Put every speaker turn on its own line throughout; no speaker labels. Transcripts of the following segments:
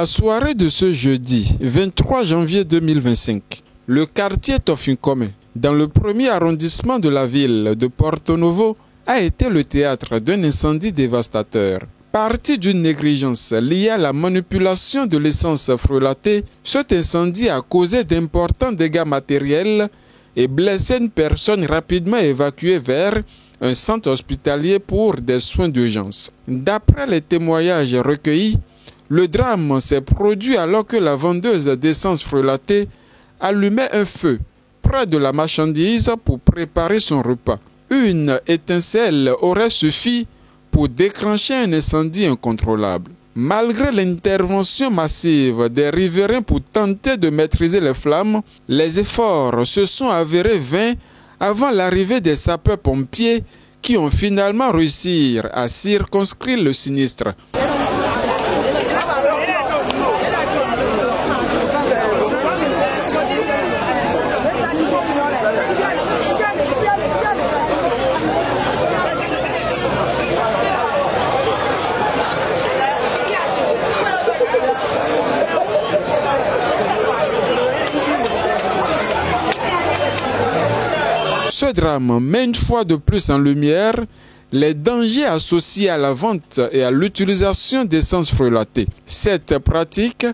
Dans la soirée de ce jeudi 23 janvier 2025, le quartier Tofinkome, dans le premier arrondissement de la ville de Porto Novo, a été le théâtre d'un incendie dévastateur. Parti d'une négligence liée à la manipulation de l'essence frelatée, cet incendie a causé d'importants dégâts matériels et blessé une personne rapidement évacuée vers un centre hospitalier pour des soins d'urgence. D'après les témoignages recueillis, le drame s'est produit alors que la vendeuse d'essence frelatée allumait un feu près de la marchandise pour préparer son repas. Une étincelle aurait suffi pour déclencher un incendie incontrôlable. Malgré l'intervention massive des riverains pour tenter de maîtriser les flammes, les efforts se sont avérés vains avant l'arrivée des sapeurs-pompiers qui ont finalement réussi à circonscrire le sinistre. Ce drame met une fois de plus en lumière les dangers associés à la vente et à l'utilisation d'essence frelatée. Cette pratique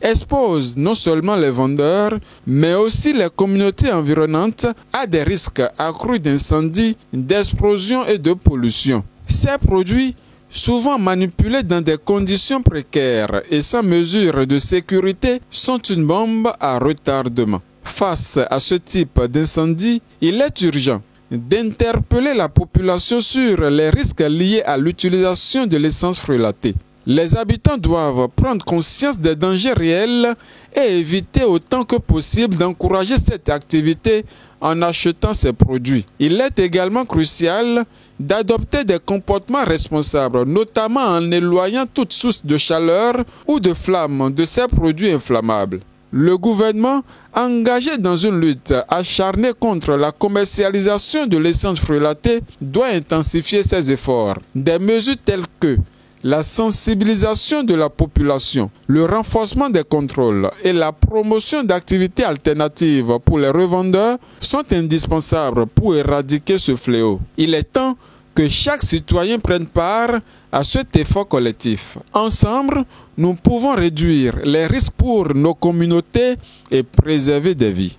expose non seulement les vendeurs, mais aussi les communautés environnantes à des risques accrus d'incendie, d'explosion et de pollution. Ces produits, souvent manipulés dans des conditions précaires et sans mesure de sécurité, sont une bombe à retardement. Face à ce type d'incendie, il est urgent d'interpeller la population sur les risques liés à l'utilisation de l'essence frelatée. Les habitants doivent prendre conscience des dangers réels et éviter autant que possible d'encourager cette activité en achetant ces produits. Il est également crucial d'adopter des comportements responsables, notamment en éloignant toute source de chaleur ou de flamme de ces produits inflammables. Le gouvernement, engagé dans une lutte acharnée contre la commercialisation de l'essence frelatée, doit intensifier ses efforts. Des mesures telles que la sensibilisation de la population, le renforcement des contrôles et la promotion d'activités alternatives pour les revendeurs sont indispensables pour éradiquer ce fléau. Il est temps que chaque citoyen prenne part à cet effort collectif. Ensemble, nous pouvons réduire les risques pour nos communautés et préserver des vies.